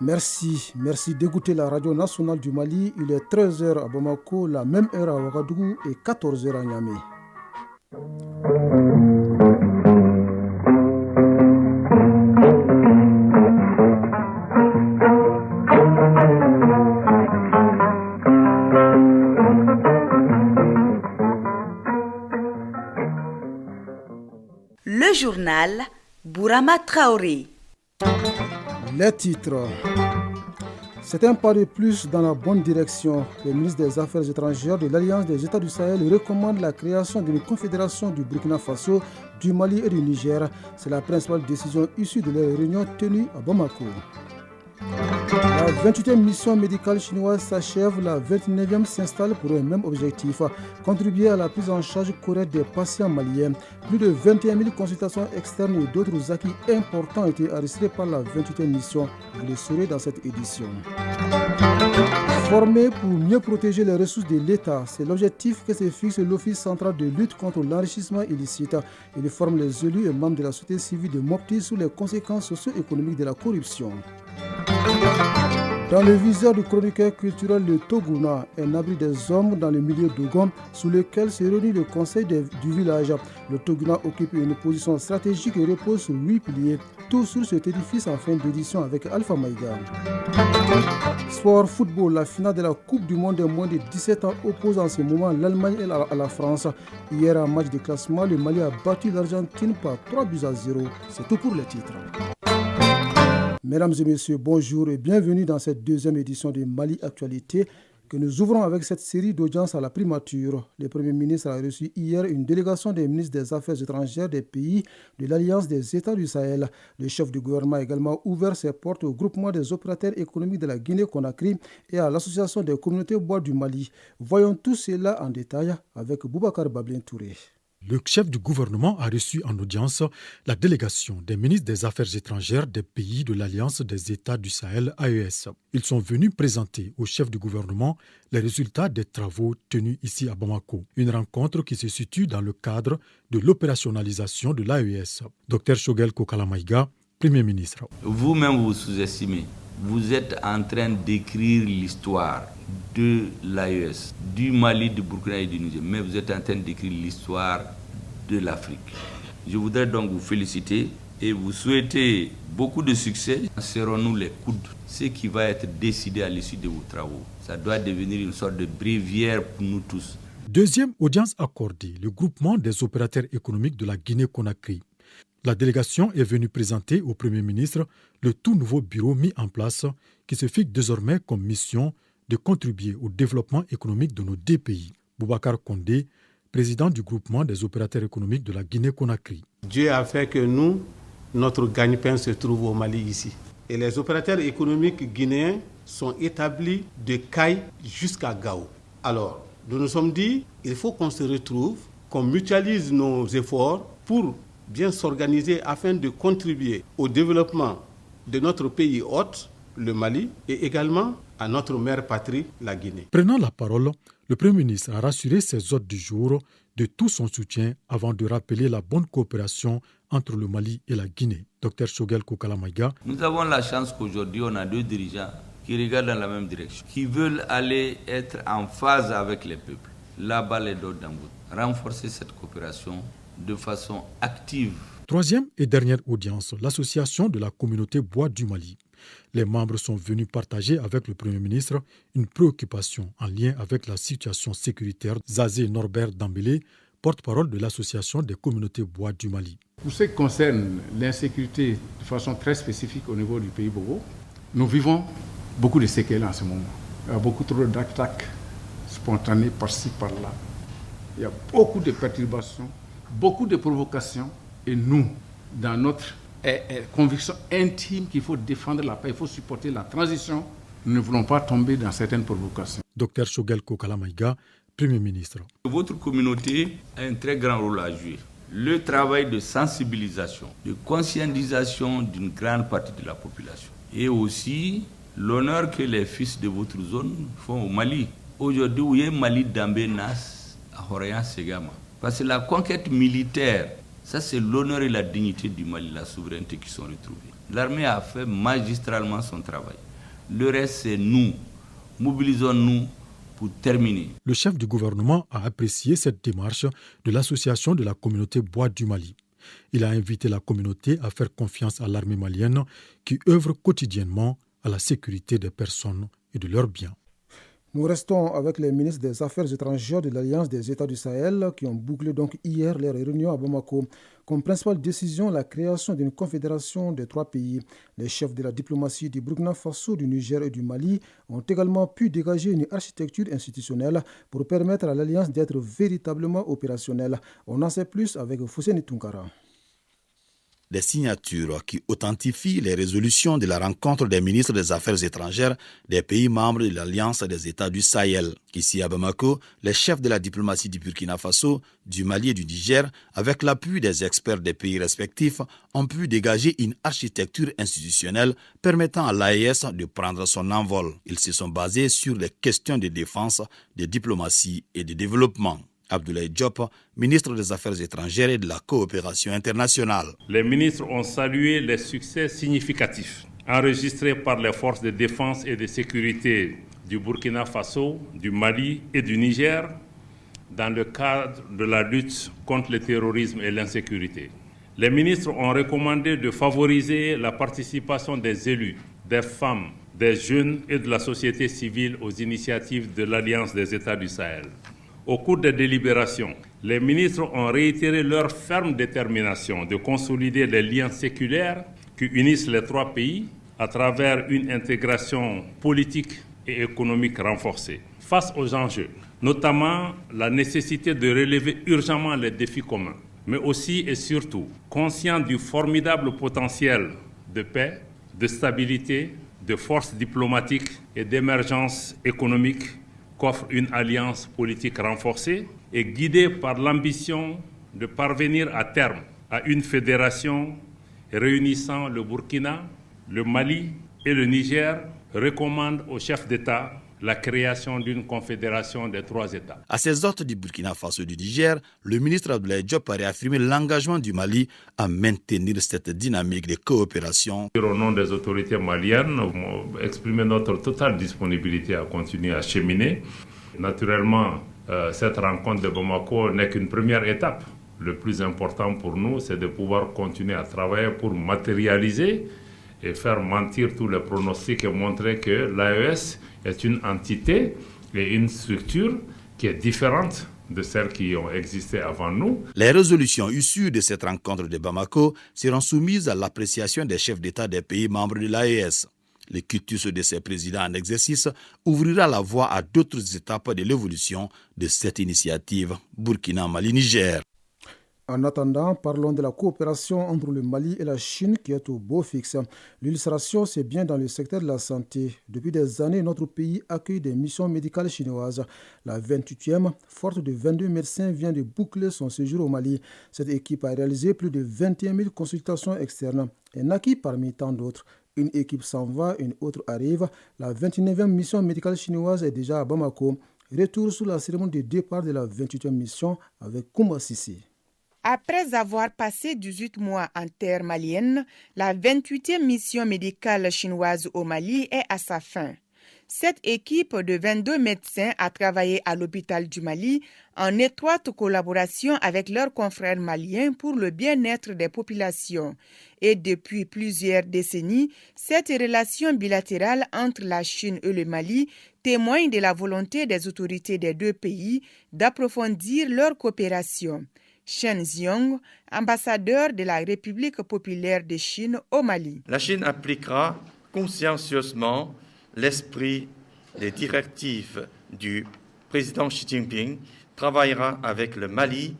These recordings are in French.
Merci d'écouter la radio nationale du Mali. Il est 13h à Bamako, la même heure à Ouagadougou et 14h à Niamey. Le journal Bourama Traoré. Les titres. C'est un pas de plus dans la bonne direction. Le ministre des Affaires étrangères de l'Alliance des États du Sahel recommande la création d'une confédération du Burkina Faso, du Mali et du Niger. C'est la principale décision issue de la réunion tenue à Bamako. La 28e mission médicale chinoise s'achève, la 29e s'installe pour un même objectif, contribuer à la prise en charge correcte des patients maliens. Plus de 21 000 consultations externes et d'autres acquis importants ont été enregistrés par la 28e mission. Vous les saurez dans cette édition. Former pour mieux protéger les ressources de l'État, c'est l'objectif que se fixe l'Office central de lutte contre l'enrichissement illicite. Il forme les élus et membres de la société civile de Mopti sur les conséquences socio-économiques de la corruption. Dans le viseur du chroniqueur culturel Le Toguna, un abri des hommes dans le milieu d'Ogon, sous lequel se réunit le conseil du village. Le Toguna occupe une position stratégique et repose sur 8 piliers, tout sur cet édifice en fin d'édition avec Alpha Maïga. Sport football, la finale de la Coupe du Monde des moins de 17 ans oppose en ce moment l'Allemagne à la France. Hier, en match de classement, le Mali a battu l'Argentine par 3-0. C'est tout pour les titres. Mesdames et messieurs, bonjour et bienvenue dans cette deuxième édition de Mali Actualité que nous ouvrons avec cette série d'audiences à la primature. Le Premier ministre a reçu hier une délégation des ministres des Affaires étrangères des pays de l'Alliance des États du Sahel. Le chef du gouvernement a également ouvert ses portes au groupement des opérateurs économiques de la Guinée-Conakry et à l'association des communautés bois du Mali. Voyons tout cela en détail avec Boubacar Bablin Touré. Le chef du gouvernement a reçu en audience la délégation des ministres des Affaires étrangères des pays de l'Alliance des États du Sahel, AES. Ils sont venus présenter au chef du gouvernement les résultats des travaux tenus ici à Bamako. Une rencontre qui se situe dans le cadre de l'opérationnalisation de l'AES. Dr Shogel Kokalamaïga, Premier ministre. Vous-même vous sous-estimez. Vous êtes en train d'écrire l'histoire de l'AES, du Mali, du Burkina et du Niger, mais vous êtes en train d'écrire l'histoire de l'Afrique. Je voudrais donc vous féliciter et vous souhaiter beaucoup de succès. Serrons-nous les coudes. Ce qui va être décidé à l'issue de vos travaux, ça doit devenir une sorte de bréviaire pour nous tous. Deuxième audience accordée, le groupement des opérateurs économiques de la Guinée-Conakry. La délégation est venue présenter au Premier ministre le tout nouveau bureau mis en place qui se fixe désormais comme mission de contribuer au développement économique de nos deux pays. Boubacar Condé, président du groupement des opérateurs économiques de la Guinée-Conakry. Dieu a fait que nous, notre gagne-pain se trouve au Mali ici. Et les opérateurs économiques guinéens sont établis de Caille jusqu'à Gao. Alors, nous nous sommes dit, il faut qu'on se retrouve, qu'on mutualise nos efforts pour bien s'organiser afin de contribuer au développement de notre pays hôte, le Mali, et également à notre mère patrie, la Guinée. Prenant la parole, le Premier ministre a rassuré ses hôtes du jour de tout son soutien avant de rappeler la bonne coopération entre le Mali et la Guinée. Dr Shogel Kokalamaïga. Nous avons la chance qu'aujourd'hui, on a deux dirigeants qui regardent dans la même direction, qui veulent aller être en phase avec les peuples. Là-bas, les d'autres dans vous. Renforcer cette coopération de façon active. Troisième et dernière audience, l'association de la communauté bois du Mali. Les membres sont venus partager avec le Premier ministre une préoccupation en lien avec la situation sécuritaire. Zazé Norbert Dambélé, porte-parole de l'association des communautés bois du Mali. Pour ce qui concerne l'insécurité de façon très spécifique au niveau du pays Bobo, nous vivons beaucoup de séquelles en ce moment. Il y a beaucoup trop d'attaques spontanées par-ci, par-là. Il y a beaucoup de perturbations, beaucoup de provocations. Et nous, dans notre conviction intime qu'il faut défendre la paix, il faut supporter la transition, nous ne voulons pas tomber dans certaines provocations. Dr Shogel Kokalamaïga, Premier ministre. Votre communauté a un très grand rôle à jouer. Le travail de sensibilisation, de conscientisation d'une grande partie de la population. Et aussi l'honneur que les fils de votre zone font au Mali. Aujourd'hui, où est Mali Dambé Nas, à Horayan Segama. Parce que la conquête militaire, ça c'est l'honneur et la dignité du Mali, la souveraineté qui sont retrouvées. L'armée a fait magistralement son travail. Le reste, c'est nous. Mobilisons-nous pour terminer. Le chef du gouvernement a apprécié cette démarche de l'association de la communauté Bois du Mali. Il a invité la communauté à faire confiance à l'armée malienne qui œuvre quotidiennement à la sécurité des personnes et de leurs biens. Nous restons avec les ministres des Affaires étrangères de l'Alliance des États du Sahel qui ont bouclé donc hier leur réunion à Bamako. Comme principale décision, la création d'une confédération des 3 pays. Les chefs de la diplomatie du Burkina Faso, du Niger et du Mali ont également pu dégager une architecture institutionnelle pour permettre à l'Alliance d'être véritablement opérationnelle. On en sait plus avec Fousseni Tounkara. Des signatures qui authentifient les résolutions de la rencontre des ministres des Affaires étrangères des pays membres de l'Alliance des États du Sahel. Ici à Bamako, les chefs de la diplomatie du Burkina Faso, du Mali et du Niger, avec l'appui des experts des pays respectifs, ont pu dégager une architecture institutionnelle permettant à l'AES de prendre son envol. Ils se sont basés sur les questions de défense, de diplomatie et de développement. Abdoulaye Diop, ministre des Affaires étrangères et de la coopération internationale. Les ministres ont salué les succès significatifs enregistrés par les forces de défense et de sécurité du Burkina Faso, du Mali et du Niger dans le cadre de la lutte contre le terrorisme et l'insécurité. Les ministres ont recommandé de favoriser la participation des élus, des femmes, des jeunes et de la société civile aux initiatives de l'Alliance des États du Sahel. Au cours des délibérations, les ministres ont réitéré leur ferme détermination de consolider les liens séculaires qui unissent les 3 pays à travers une intégration politique et économique renforcée. Face aux enjeux, notamment la nécessité de relever urgemment les défis communs, mais aussi et surtout conscient du formidable potentiel de paix, de stabilité, de force diplomatique et d'émergence économique qu'offre une alliance politique renforcée et guidée par l'ambition de parvenir à terme à une fédération réunissant le Burkina, le Mali et le Niger, recommande aux chefs d'État la création d'une confédération des 3 États. À ces hôtes du Burkina Faso et du Niger, le ministre Abdoulaye Diop a réaffirmé l'engagement du Mali à maintenir cette dynamique de coopération. Au nom des autorités maliennes, nous avons exprimé notre totale disponibilité à continuer à cheminer. Naturellement, cette rencontre de Bamako n'est qu'une première étape. Le plus important pour nous, c'est de pouvoir continuer à travailler pour matérialiser et faire mentir tous les pronostics et montrer que l'AES est une entité et une structure qui est différente de celles qui ont existé avant nous. Les résolutions issues de cette rencontre de Bamako seront soumises à l'appréciation des chefs d'État des pays membres de l'AES. Le quitus de ces présidents en exercice ouvrira la voie à d'autres étapes de l'évolution de cette initiative Burkina-Mali-Niger. En attendant, parlons de la coopération entre le Mali et la Chine qui est au beau fixe. L'illustration, c'est bien dans le secteur de la santé. Depuis des années, notre pays accueille des missions médicales chinoises. La 28e, forte de 22 médecins, vient de boucler son séjour au Mali. Cette équipe a réalisé plus de 21 000 consultations externes. Un acquis parmi tant d'autres. Une équipe s'en va, une autre arrive. La 29e mission médicale chinoise est déjà à Bamako. Retour sur la cérémonie de départ de la 28e mission avec Koumba Sissi. Après avoir passé 18 mois en terre malienne, la 28e mission médicale chinoise au Mali est à sa fin. Cette équipe de 22 médecins a travaillé à l'hôpital du Mali en étroite collaboration avec leurs confrères maliens pour le bien-être des populations. Et depuis plusieurs décennies, cette relation bilatérale entre la Chine et le Mali témoigne de la volonté des autorités des 2 pays d'approfondir leur coopération. Shen Xiong, ambassadeur de la République populaire de Chine au Mali. La Chine appliquera consciencieusement l'esprit des directives du président Xi Jinping, travaillera avec le Mali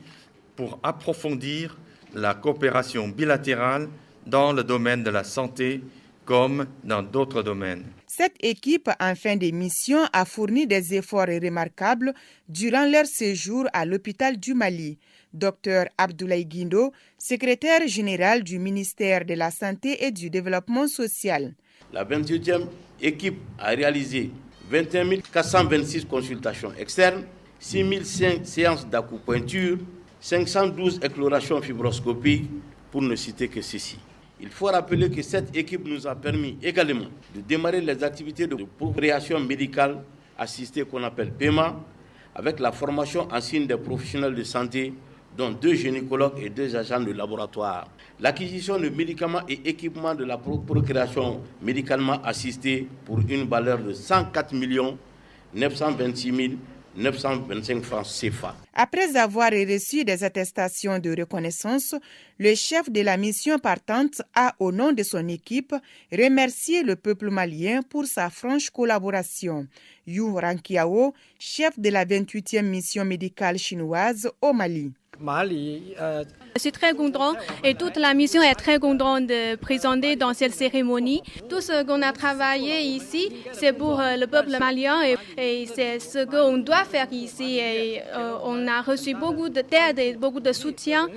pour approfondir la coopération bilatérale dans le domaine de la santé comme dans d'autres domaines. Cette équipe, en fin de mission, a fourni des efforts remarquables durant leur séjour à l'hôpital du Mali. Dr Abdoulaye Guindo, secrétaire général du ministère de la Santé et du Développement social. La 28e équipe a réalisé 21 426 consultations externes, 6 005 séances d'acupuncture, 512 échlorations fibroscopiques, pour ne citer que ceci. Il faut rappeler que cette équipe nous a permis également de démarrer les activités de procréation médicale assistée qu'on appelle PEMA, avec la formation en signe des professionnels de santé, dont 2 gynécologues et 2 agents de laboratoire. L'acquisition de médicaments et équipements de la procréation médicalement assistée pour une valeur de 104 926 925 francs CFA. Après avoir reçu des attestations de reconnaissance, le chef de la mission partante a, au nom de son équipe, remercié le peuple malien pour sa franche collaboration. Yu Rankiao, chef de la 28e mission médicale chinoise au Mali. Je suis très content et toute la mission est très contente de présenter dans cette cérémonie. Tout ce qu'on a travaillé ici, c'est pour le peuple malien et c'est ce qu'on doit faire ici. Et, on a reçu beaucoup d'aide et beaucoup de soutien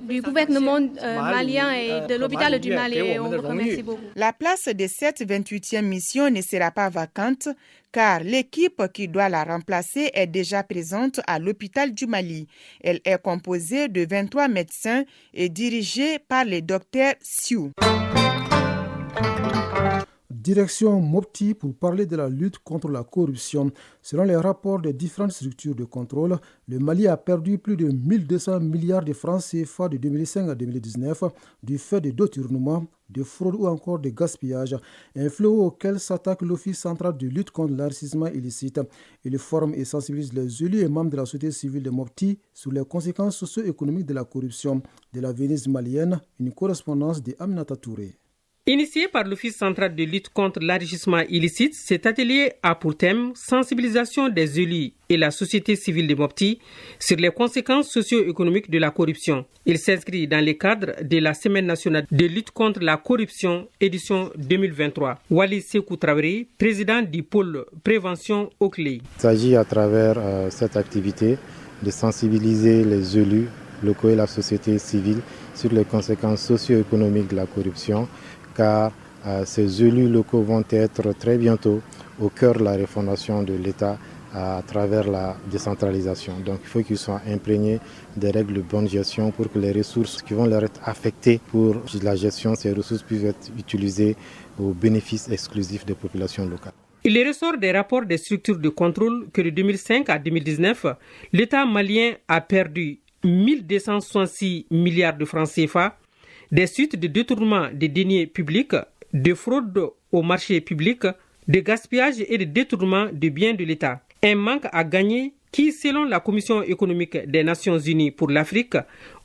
du gouvernement malien et de l'hôpital du Mali. Et on vous remercie beaucoup. La place de cette 28e mission ne sera pas vacante car l'équipe qui doit la remplacer est déjà présente à l'hôpital du Mali. Elle est composée de 23 médecins et dirigée par le docteur Siu. Direction Mopti pour parler de la lutte contre la corruption. Selon les rapports des différentes structures de contrôle, le Mali a perdu plus de 1200 milliards de francs CFA de 2005 à 2019 du fait de détournements, de fraude ou encore de gaspillage. Un fléau auquel s'attaque l'Office central de lutte contre l'enrichissement illicite. Il forme et sensibilise les élus et membres de la société civile de Mopti sur les conséquences socio-économiques de la corruption. De la Venise malienne, une correspondance de Aminata Touré. Initié par l'Office central de lutte contre l'enrichissement illicite, cet atelier a pour thème sensibilisation des élus et la société civile de Mopti sur les conséquences socio-économiques de la corruption. Il s'inscrit dans le cadre de la Semaine nationale de lutte contre la corruption, édition 2023. Wali Sekou Traoré, président du pôle prévention au CLEI. Il s'agit à travers cette activité de sensibiliser les élus locaux et la société civile sur les conséquences socio-économiques de la corruption, car ces élus locaux vont être très bientôt au cœur de la refondation de l'État à travers la décentralisation. Donc il faut qu'ils soient imprégnés des règles de bonne gestion pour que les ressources qui vont leur être affectées pour la gestion, ces ressources puissent être utilisées au bénéfice exclusif des populations locales. Il ressort des rapports des structures de contrôle que de 2005 à 2019, l'État malien a perdu 1266 milliards de francs CFA, des suites de détournement des deniers publics, de fraude au marché public, de gaspillage et de détournement de biens de l'État. Un manque à gagner qui, selon la Commission économique des Nations Unies pour l'Afrique,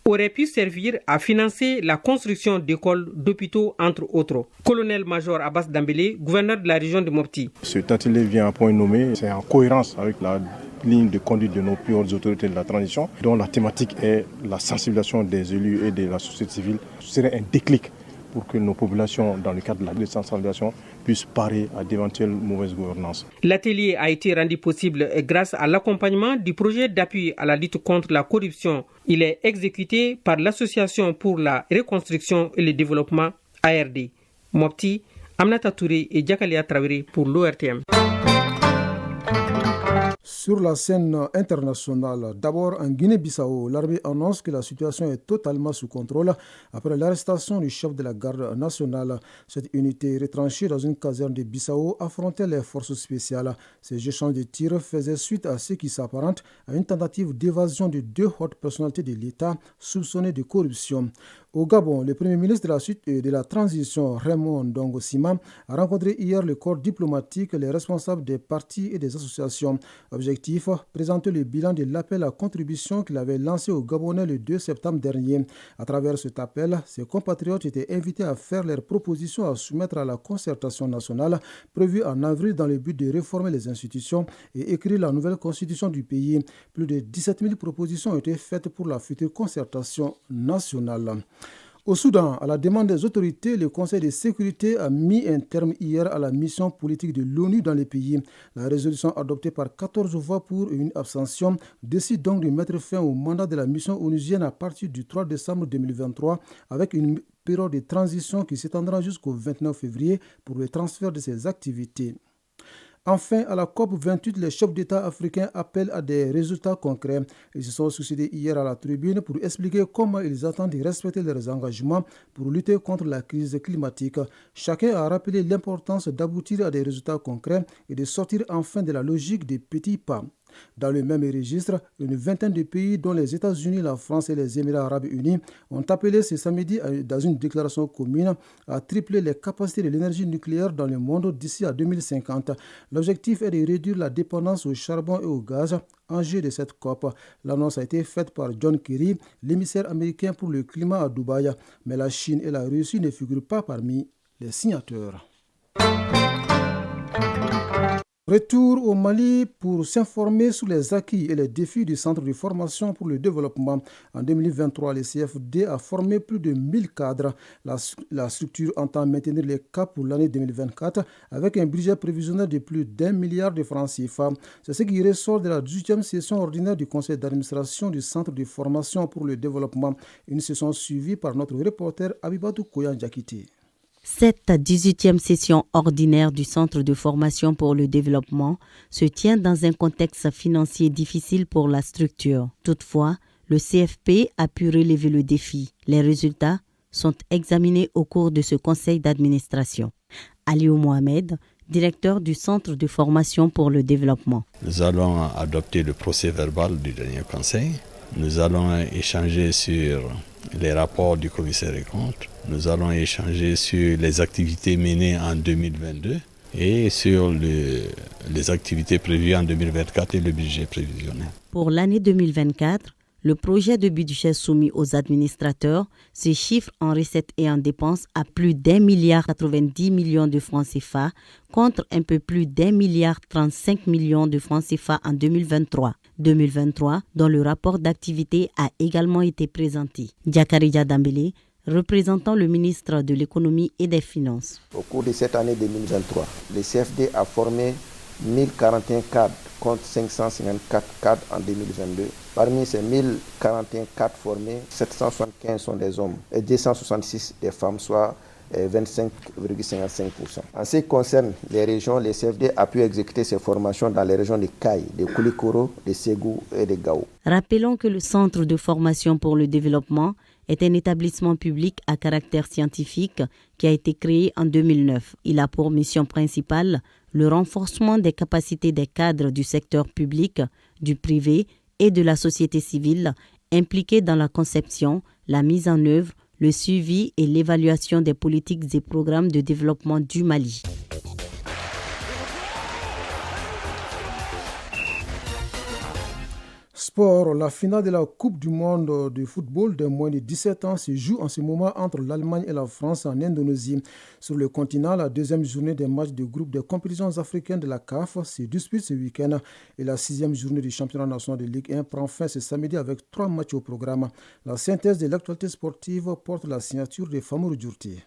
aurait pu servir à financer la construction d'écoles, d'hôpitaux, entre autres. Colonel-major Abbas Dambélé, gouverneur de la région de Mopti. Cet atelier vient à point nommé, c'est en cohérence avec la ligne de conduite de nos plus hautes autorités de la transition, dont la thématique est la sensibilisation des élus et de la société civile. Ce serait un déclic pour que nos populations, dans le cadre de la décentralisation, puissent parer à d'éventuelles mauvaises gouvernances. L'atelier a été rendu possible grâce à l'accompagnement du projet d'appui à la lutte contre la corruption. Il est exécuté par l'Association pour la reconstruction et le développement ARD. Mopti, Aminata Touré et Diakalia Traoré pour l'ORTM. Sur la scène internationale, d'abord en Guinée-Bissau, l'armée annonce que la situation est totalement sous contrôle après l'arrestation du chef de la garde nationale. Cette unité retranchée dans une caserne de Bissau affrontait les forces spéciales. Ces échanges de tirs faisaient suite à ce qui s'apparente à une tentative d'évasion de 2 hautes personnalités de l'État soupçonnées de corruption. Au Gabon, le Premier ministre de la suite et de la transition, Raymond Ndongo Sima, a rencontré hier le corps diplomatique, les responsables des partis et des associations. Objectif, présenter le bilan de l'appel à contribution qu'il avait lancé aux Gabonais le 2 septembre dernier. À travers cet appel, ses compatriotes étaient invités à faire leurs propositions à soumettre à la concertation nationale prévue en avril dans le but de réformer les institutions et écrire la nouvelle constitution du pays. Plus de 17 000 propositions ont été faites pour la future concertation nationale. Au Soudan, à la demande des autorités, le Conseil de sécurité a mis un terme hier à la mission politique de l'ONU dans le pays. La résolution adoptée par 14 voix pour une abstention décide donc de mettre fin au mandat de la mission onusienne à partir du 3 décembre 2023 avec une période de transition qui s'étendra jusqu'au 29 février pour le transfert de ses activités. Enfin, à la COP28, les chefs d'État africains appellent à des résultats concrets. Ils se sont suicidés hier à la tribune pour expliquer comment ils attendent de respecter leurs engagements pour lutter contre la crise climatique. Chacun a rappelé l'importance d'aboutir à des résultats concrets et de sortir enfin de la logique des petits pas. Dans le même registre, une vingtaine de pays, dont les États-Unis, la France et les Émirats arabes unis, ont appelé ce samedi dans une déclaration commune à tripler les capacités de l'énergie nucléaire dans le monde d'ici à 2050. L'objectif est de réduire la dépendance au charbon et au gaz, enjeu de cette COP. L'annonce a été faite par John Kerry, l'émissaire américain pour le climat à Dubaï, mais la Chine et la Russie ne figurent pas parmi les signataires. Retour au Mali pour s'informer sur les acquis et les défis du Centre de formation pour le développement. En 2023, le CFD a formé plus de 1000 cadres. La structure entend maintenir les caps pour l'année 2024 avec un budget prévisionnel de plus d'1 milliard de francs CFA. C'est ce qui ressort de la 18e session ordinaire du conseil d'administration du Centre de formation pour le développement. Une session suivie par notre reporter Abibatou Koyan-Diakité. Cette 18e session ordinaire du Centre de formation pour le développement se tient dans un contexte financier difficile pour la structure. Toutefois, le CFP a pu relever le défi. Les résultats sont examinés au cours de ce conseil d'administration. Aliou Mohamed, directeur du Centre de formation pour le développement. Nous allons adopter le procès-verbal du dernier conseil. Nous allons échanger sur les rapports du commissaire des comptes. Nous allons échanger sur les activités menées en 2022 et sur les activités prévues en 2024 et le budget prévisionnel. Pour l'année 2024, le projet de budget soumis aux administrateurs se chiffre en recettes et en dépenses à plus d'1 milliard 90 millions de francs CFA contre un peu plus d'1 milliard 35 millions de francs CFA en 2023. 2023, dont le rapport d'activité a également été présenté. Diakarija Dambélé, représentant le ministre de l'économie et des finances. Au cours de cette année 2023, le CFD a formé 1041 cadres contre 554 cadres en 2022. Parmi ces 1041 cadres formés, 775 sont des hommes et 266 des femmes, soit 25,55%. En ce qui concerne les régions, le CFD a pu exécuter ses formations dans les régions de Kaï, de Koulikoro, de Ségou et de Gao. Rappelons que le Centre de formation pour le développement est un établissement public à caractère scientifique qui a été créé en 2009. Il a pour mission principale le renforcement des capacités des cadres du secteur public, du privé et de la société civile impliqués dans la conception, la mise en œuvre, le suivi et l'évaluation des politiques et programmes de développement du Mali. Sport, la finale de la Coupe du monde de football des moins de 17 ans se joue en ce moment entre l'Allemagne et la France en Indonésie. Sur le continent, la deuxième journée des matchs de groupe des compétitions africaines de la CAF se dispute ce week-end et la sixième journée du championnat national de Ligue 1 prend fin ce samedi avec 3 matchs au programme. La synthèse de l'actualité sportive porte la signature de Famour Djourti.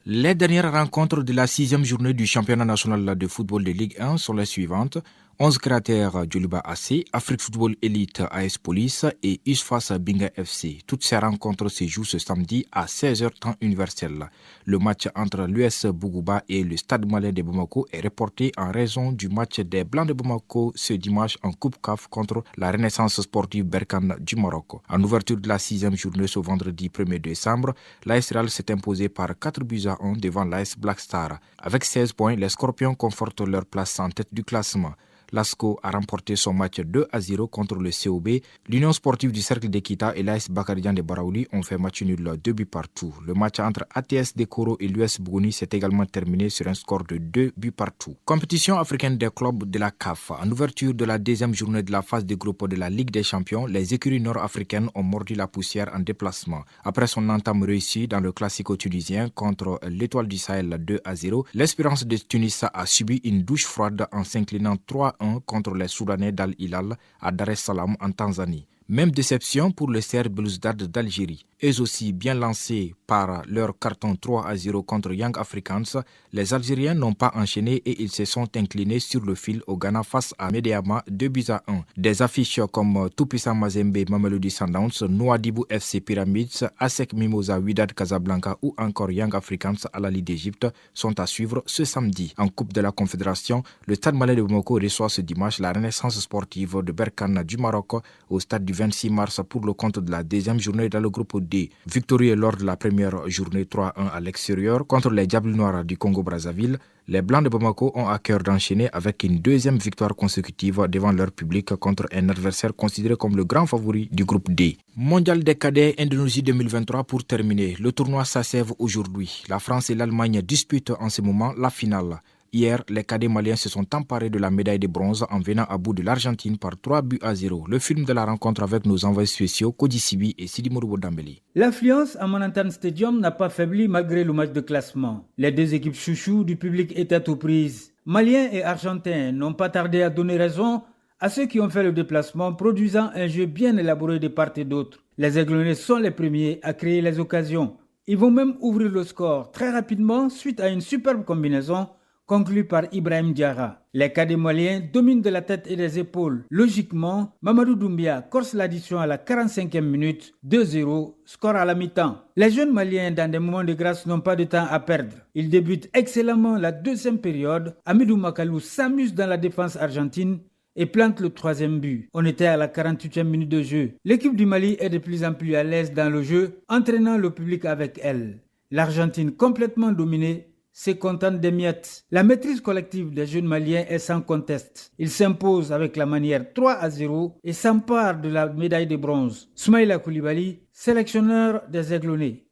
Les dernières rencontres de la sixième journée du championnat national de football de Ligue 1 sont les suivantes. 11 cratères Djoliba AC, Afrique Football Elite AS Police et USFAS Binga FC. Toutes ces rencontres se jouent ce samedi à 16h temps universel. Le match entre l'US Bougouba et le Stade Malien de Bamako est reporté en raison du match des Blancs de Bamako ce dimanche en Coupe CAF contre la Renaissance sportive Berkane du Maroc. En ouverture de la sixième journée ce vendredi 1er décembre, l'AS Real s'est imposé par 4-1 devant l'AS Black Star. Avec 16 points, les Scorpions confortent leur place en tête du classement. L'ASCO a remporté son match 2-0 contre le COB. L'Union sportive du Cercle d'Ekita et l'AS Bakarijan de Baraouli ont fait match nul 2 partout. Le match entre ATS de Koro et l'US Bougouni s'est également terminé sur un score de 2 partout. Compétition africaine des clubs de la CAF. En ouverture de la deuxième journée de la phase de groupe de la Ligue des Champions, les écuries nord-africaines ont mordu la poussière en déplacement. Après son entame réussie dans le classico tunisien contre l'Étoile du Sahel 2-0, l'Espérance de Tunis a subi une douche froide en s'inclinant 3-1 contre les Soudanais d'Al Hilal à Dar es Salaam en Tanzanie. Même déception pour les Serres Belouizdad d'Algérie. Eux aussi bien lancés par leur carton 3-0 contre Young Africans, les Algériens n'ont pas enchaîné et ils se sont inclinés sur le fil au Ghana face à Medeama 2-1. Des affiches comme Toupissa Mazembe Mamelodi Sundowns, Nouadhibou FC Pyramids, ASEC Mimosa Wydad Casablanca ou encore Young Africans à la Ligue d'Égypte sont à suivre ce samedi. En Coupe de la Confédération, le Stade Malien de Bamako reçoit ce dimanche la Renaissance sportive de Berkane du Maroc au stade du 26 mars pour le compte de la deuxième journée dans le groupe D. Victorieux lors de la première journée 3-1 à l'extérieur contre les Diables Noirs du Congo-Brazzaville, les Blancs de Bamako ont à cœur d'enchaîner avec une deuxième victoire consécutive devant leur public contre un adversaire considéré comme le grand favori du groupe D. Mondial des cadets Indonésie 2023 pour terminer. Le tournoi s'achève aujourd'hui. La France et l'Allemagne disputent en ce moment la finale. Hier, les cadets maliens se sont emparés de la médaille de bronze en venant à bout de l'Argentine par 3-0. Le film de la rencontre avec nos envoyés spéciaux, Kodi Sibi et Sidi Mouroubo Dambeli. L'affluence à Manhattan Stadium n'a pas faibli malgré le match de classement. Les deux équipes chouchous du public étaient aux prises. Maliens et Argentins n'ont pas tardé à donner raison à ceux qui ont fait le déplacement, produisant un jeu bien élaboré de part et d'autre. Les Aiglonnais sont les premiers à créer les occasions. Ils vont même ouvrir le score très rapidement suite à une superbe combinaison conclu par Ibrahim Diarra. Les cadets maliens dominent de la tête et des épaules. Logiquement, Mamadou Doumbia corse l'addition à la 45e minute, 2-0, score à la mi-temps. Les jeunes maliens, dans des moments de grâce, n'ont pas de temps à perdre. Ils débutent excellemment la deuxième période. Amidou Makalou s'amuse dans la défense argentine et plante le troisième but. On était à la 48e minute de jeu. L'équipe du Mali est de plus en plus à l'aise dans le jeu, entraînant le public avec elle. L'Argentine complètement dominée se contente des miettes. La maîtrise collective des jeunes maliens est sans conteste. Ils s'imposent avec la manière 3-0 et s'emparent de la médaille de bronze. Soumaïla Koulibaly, sélectionneur des Aiglonnais.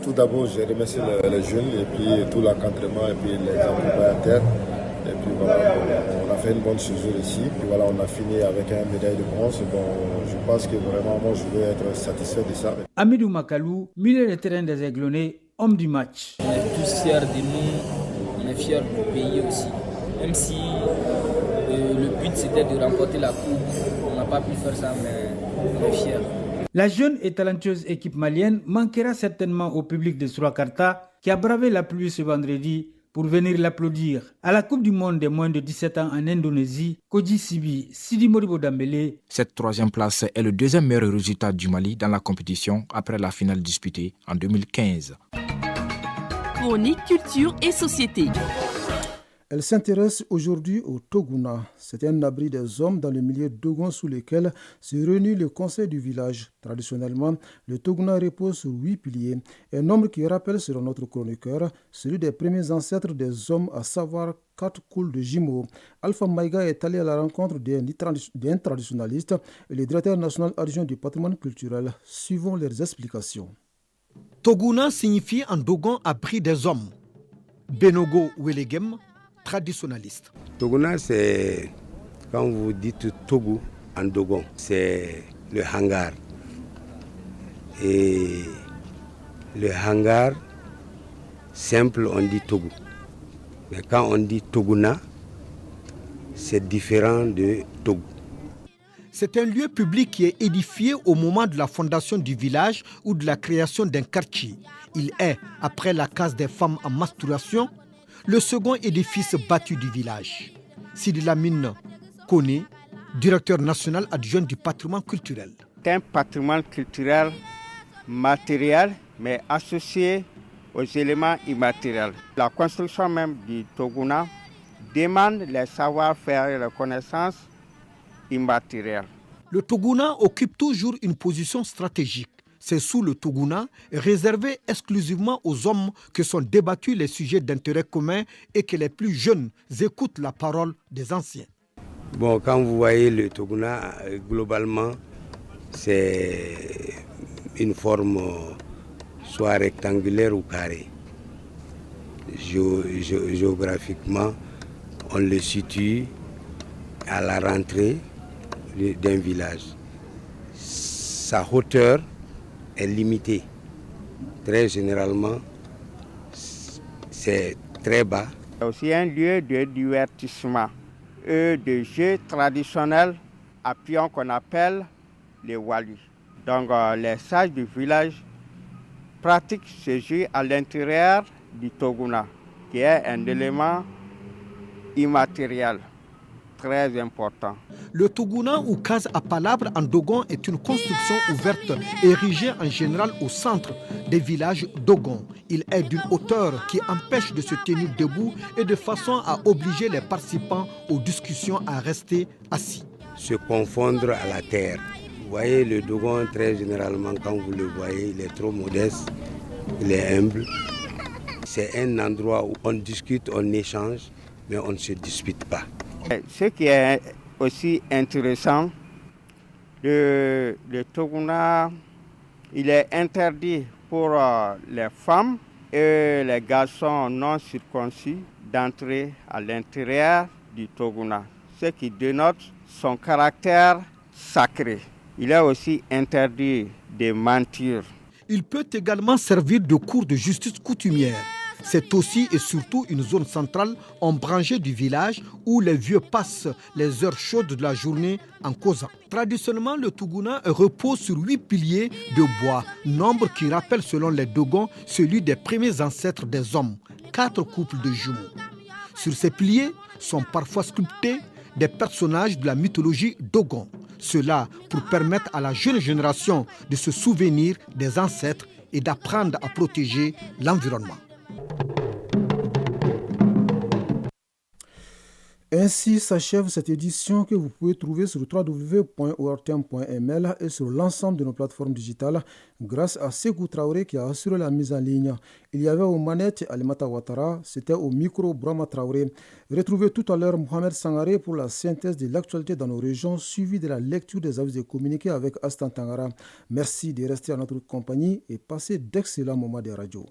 Tout d'abord, je remercie les jeunes et puis tout l'encadrement et puis les accompagnateurs. Et puis voilà, on a fait une bonne saison ici. Puis voilà, on a fini avec une médaille de bronze. Bon, je pense que vraiment, moi, je vais être satisfait de ça. Amidou Makalou, milieu de terrain des Aiglonnais, homme du match. On est tous fiers de nous, on est fiers du pays aussi. Même si le but c'était de remporter la coupe, on n'a pas pu faire ça, mais on est fiers. La jeune et talentueuse équipe malienne manquera certainement au public de Surakarta qui a bravé la pluie ce vendredi pour venir l'applaudir. À la Coupe du Monde des moins de 17 ans en Indonésie, Kodi Sibi, Sidi Moribo Dambélé. Cette troisième place est le deuxième meilleur résultat du Mali dans la compétition après la finale disputée en 2015. Chronique culture et société. Elle s'intéresse aujourd'hui au Toguna. C'est un abri des hommes dans le milieu Dogon sous lequel se réunit le conseil du village. Traditionnellement, le Toguna repose sur 8 piliers, un nombre qui rappelle, selon notre chroniqueur, celui des premiers ancêtres des hommes, à savoir 4 coules de jumeaux. Alpha Maïga est allé à la rencontre d'un traditionnaliste et le directeur national adjoint du patrimoine culturel. Suivons leurs explications. Toguna signifie en Dogon abri des hommes. Benogo Welegem, traditionnaliste. Toguna, c'est, quand vous dites Togo en Dogon, c'est le hangar. Et le hangar, simple, on dit Togo. Mais quand on dit Toguna, c'est différent de Togo. C'est un lieu public qui est édifié au moment de la fondation du village ou de la création d'un quartier. Il est, après la case des femmes en masturbation, le second édifice bâti du village. Sidi Lamine Kone, directeur national adjoint du patrimoine culturel. C'est un patrimoine culturel matériel, mais associé aux éléments immatériels. La construction même du Toguna demande les savoir-faire et les connaissances immatérielles. Le Toguna occupe toujours une position stratégique. C'est sous le Toguna réservé exclusivement aux hommes que sont débattus les sujets d'intérêt commun et que les plus jeunes écoutent la parole des anciens. Bon, quand vous voyez le Toguna, globalement, c'est une forme soit rectangulaire ou carrée. Géographiquement, on le situe à la rentrée d'un village. Sa hauteur est limitée. Très généralement, c'est très bas. C'est aussi un lieu de divertissement et de jeux traditionnels à pion qu'on appelle les Wali. Donc les sages du village pratiquent ce jeu à l'intérieur du Toguna, qui est un élément immatériel très important. Le Toguna ou case à palabre en Dogon est une construction ouverte érigée en général au centre des villages Dogon. Il est d'une hauteur qui empêche de se tenir debout et de façon à obliger les participants aux discussions à rester assis. Se confondre à la terre. Vous voyez le Dogon très généralement quand vous le voyez, il est trop modeste, il est humble. C'est un endroit où on discute, on échange, mais on ne se dispute pas. Ce qui est aussi intéressant, le Toguna, il est interdit pour les femmes et les garçons non circoncis d'entrer à l'intérieur du Toguna, ce qui dénote son caractère sacré. Il est aussi interdit de mentir. Il peut également servir de cour de justice coutumière. C'est aussi et surtout une zone centrale ombragée du village où les vieux passent les heures chaudes de la journée en causant. Traditionnellement, le Toguna repose sur 8 piliers de bois, nombre qui rappelle selon les Dogons celui des premiers ancêtres des hommes, 4 couples de jumeaux. Sur ces piliers sont parfois sculptés des personnages de la mythologie Dogon. Cela pour permettre à la jeune génération de se souvenir des ancêtres et d'apprendre à protéger l'environnement. Ainsi s'achève cette édition que vous pouvez trouver sur www.ortm.ml et sur l'ensemble de nos plateformes digitales grâce à Sékou Traoré qui a assuré la mise en ligne. Il y avait aux manettes Alimata Ouattara, c'était au micro Brahma Traoré. Retrouvez tout à l'heure Mohamed Sangaré pour la synthèse de l'actualité dans nos régions suivie de la lecture des avis et communiqués avec Astan Tangara. Merci de rester à notre compagnie et passez d'excellents moments de radio.